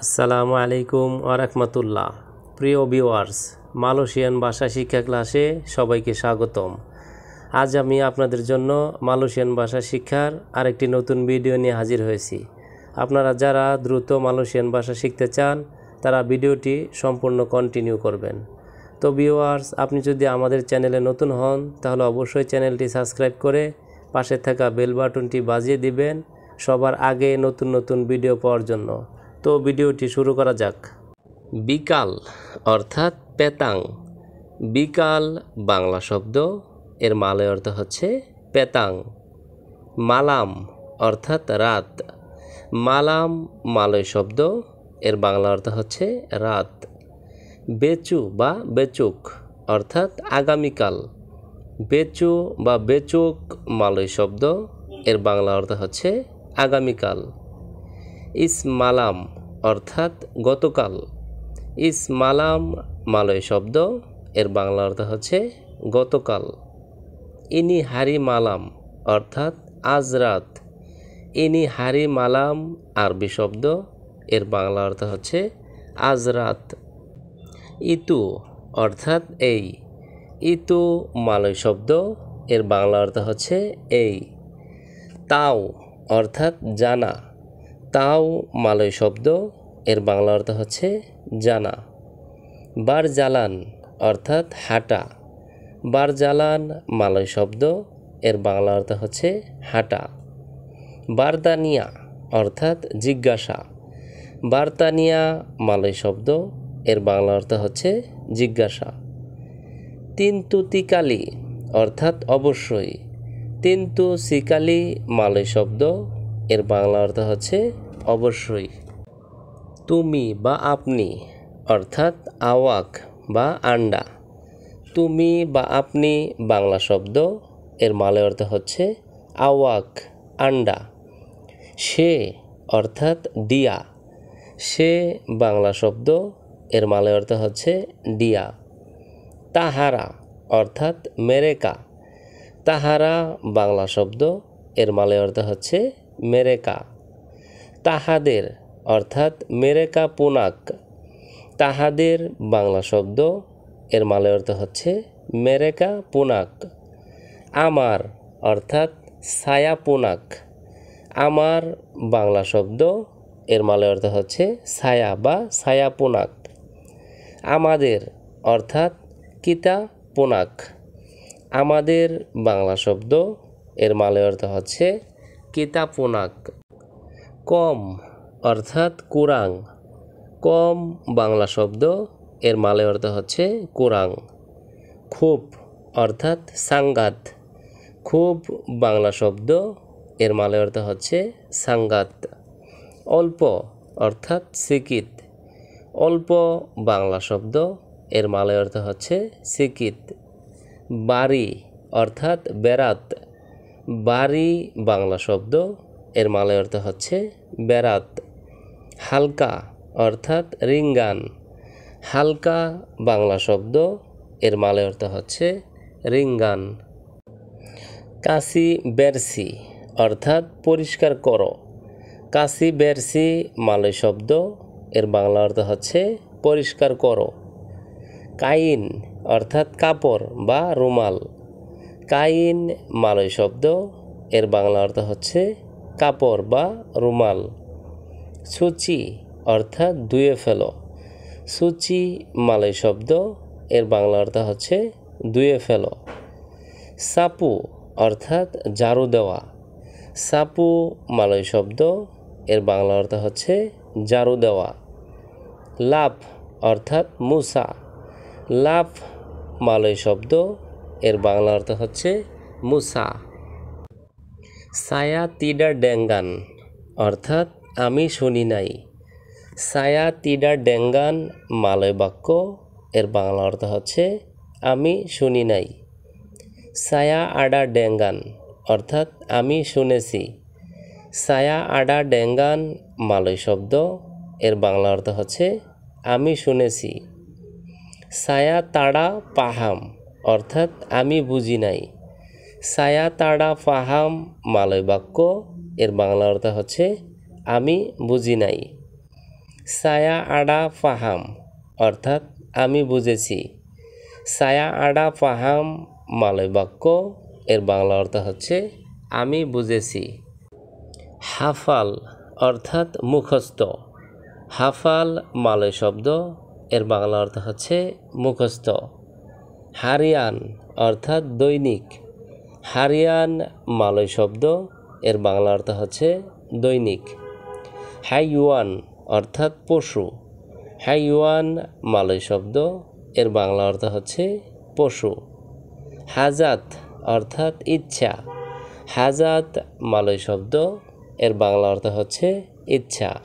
আসসালামু আলাইকুম ওয়া রাহমাতুল্লাহ। প্রিয় ভিউয়ার্স, মালয়েশিয়ান ভাষা শিক্ষা ক্লাসে সবাইকে স্বাগতম। আজ আমি আপনাদের জন্য মালয়েশিয়ান ভাষা শিক্ষার আরেকটি নতুন ভিডিও নিয়ে হাজির হয়েছি। আপনারা যারা দ্রুত মালয়েশিয়ান ভাষা শিখতে চান তারা ভিডিওটি সম্পূর্ণ কন্টিনিউ করবেন। তো ভিউয়ার্স, আপনি যদি আমাদের চ্যানেলে নতুন হন তাহলে অবশ্যই চ্যানেলটি সাবস্ক্রাইব করে পাশে থাকা বেল বাটনটি বাজিয়ে দিবেন সবার আগে নতুন নতুন ভিডিও পাওয়ার জন্য। তো ভিডিওটি শুরু করা যাক। বিকাল অর্থাৎ পেতাং। বিকাল বাংলা শব্দ, এর মালয় অর্থ হচ্ছে পেতাং। মালাম অর্থাৎ রাত। মালাম মালয় শব্দ, এর বাংলা অর্থ হচ্ছে রাত। বেচু বা বেচুক অর্থাৎ আগামীকাল। বেচু বা বেচুক মালয় শব্দ, এর বাংলা অর্থ হচ্ছে আগামীকাল। ইসমালাম অর্থাৎ গতকাল। ইসমালাম মালয় শব্দ, এর বাংলা অর্থ হচ্ছে গতকাল। ইনি হারি মালাম অর্থাৎ আজ রাত। ইনি হারি মালাম আরবি শব্দ, এর বাংলা অর্থ হচ্ছে আজ রাত। ইতু অর্থাৎ এই। ইতু মালয় শব্দ, এর বাংলা অর্থ হচ্ছে এই। তাও অর্থাৎ জানা। তাও মালয় শব্দ, এর বাংলা অর্থ হচ্ছে জানা। বারজালান অর্থাৎ হাঁটা। বারজালান মালয় শব্দ, এর বাংলা অর্থ হচ্ছে হাঁটা। বারতানিয়া অর্থাৎ জিজ্ঞাসা। বারতানিয়া মালয় শব্দ, এর বাংলা অর্থ হচ্ছে জিজ্ঞাসা। তিন্তু তিকালি অর্থাৎ অবশ্যই। তিন্তু সিকালি মালয় শব্দ, এর বাংলা অর্থ হচ্ছে অবশ্যই। তুমি বা আপনি অর্থাৎ আওয়াক বা আন্ডা। তুমি বা আপনি বাংলা শব্দ, এর মালয় অর্থ হচ্ছে আওয়াক আন্ডা। সে অর্থাৎ ডিয়া। সে বাংলা শব্দ, এর মালয় অর্থ হচ্ছে ডিয়া। তাহারা অর্থাৎ মেরেকা। তাহারা বাংলা শব্দ, এর মালয় অর্থ হচ্ছে মেরেকা। তাহাদের অর্থাৎ মেরেকা পুনাক। তাহাদের বাংলা শব্দ, এর মালয় অর্থ হচ্ছে মেরেকা পুনাক। আমার অর্থাৎ ছায়া পুনাক। আমার বাংলা শব্দ, এর মালয় অর্থ হচ্ছে ছায়া বা ছায়া পুনাক। আমাদের অর্থাৎ কিতা পুনাক। আমাদের বাংলা শব্দ, এর মালয় অর্থ হচ্ছে কিতা পুনাক। কম অর্থাৎ কুরাং। কম বাংলা শব্দ, এর মালয় অর্থ হচ্ছে কুরাং। খুব অর্থাৎ সাঙ্গাত। খুব বাংলা শব্দ, এর মালয় অর্থ হচ্ছে সাঙ্গাত। অল্প অর্থাৎ সিকিত। অল্প বাংলা শব্দ, এর মালয় অর্থ হচ্ছে সিকিত। বাড়ি অর্থাৎ বেরাত। বাড়ি বাংলা শব্দ, এর মালয় অর্থ হচ্ছে বেরাত। হালকা অর্থাৎ রিঙ্গান। হালকা বাংলা শব্দ, এর মালয় অর্থ হচ্ছে রিঙ্গান। কাশি বেরসি অর্থাৎ পরিষ্কার করো। কাশি বেরসি মালয় শব্দ, এর বাংলা অর্থ হচ্ছে পরিষ্কার করো। কাইন অর্থাৎ কাপড় বা রুমাল। কাইন মালয় শব্দ, এর বাংলা অর্থ হচ্ছে কাপড় বা রুমাল। সূচি অর্থাৎ ধুয়ে ফেলো। সূচি মালয় শব্দ, এর বাংলা অর্থ হচ্ছে ধুয়ে ফেলো। সাপু অর্থাৎ ঝাড়ু দেওয়া। সাপু মালয় শব্দ, এর বাংলা অর্থ হচ্ছে ঝাড়ু দেওয়া। লাফ অর্থাৎ মুসা। লাফ মালয় শব্দ, এর বাংলা অর্থ হচ্ছে মুসা। সায়া তিডার ডেঙ্গান অর্থাৎ আমি শুনি নাই। সায়া তিডার ডেঙ্গান মালয় বাক্য, এর বাংলা অর্থ হচ্ছে আমি শুনি নাই। সায়া আডা ডেঙ্গান অর্থাৎ আমি শুনেছি। সায়া আডা ডেঙ্গান মালয় শব্দ, এর বাংলা অর্থ হচ্ছে আমি শুনেছি। সায়া তাড়া পাহাম অর্থাৎ আমি বুঝি নাই। সায়া তাড়া পাহাম মালয় বাক্য, এর বাংলা অর্থ হচ্ছে আমি বুঝি নাই। সায়া আডা ফাহাম অর্থাৎ আমি বুঝেছি। সায়া আডা ফাহাম মালয় বাক্য, এর বাংলা অর্থ হচ্ছে আমি বুঝেছি। হাফাল অর্থাৎ মুখস্থ। হাফাল মালয় শব্দ, এর বাংলা অর্থ হচ্ছে মুখস্থ। হারিয়ান অর্থাৎ দৈনিক। হারিয়ান মালয় শব্দ, এর বাংলা অর্থ হচ্ছে দৈনিক। হাইওয়ান অর্থাৎ পশু। হাইওয়ান মালয় শব্দ, এর বাংলা অর্থ হচ্ছে পশু। হাজাত অর্থাৎ ইচ্ছা। হাজাত মালয় শব্দ, এর বাংলা অর্থ হচ্ছে ইচ্ছা।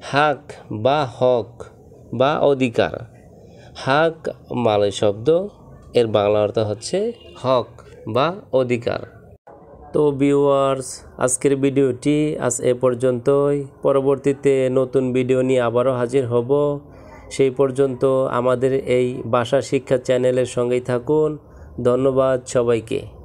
হাক বা হক বা অধিকার। হাক মালয় শব্দ, এর বাংলা অর্থ হচ্ছে হক বা অধিকার। তো ভিউয়ার্স, আজকের ভিডিওটি আজ এ পর্যন্তই। পরবর্তীতে নতুন ভিডিও নিয়ে আবারও হাজির হব। সেই পর্যন্ত আমাদের এই ভাষা শিক্ষা চ্যানেলের সঙ্গেই থাকুন। ধন্যবাদ সবাইকে।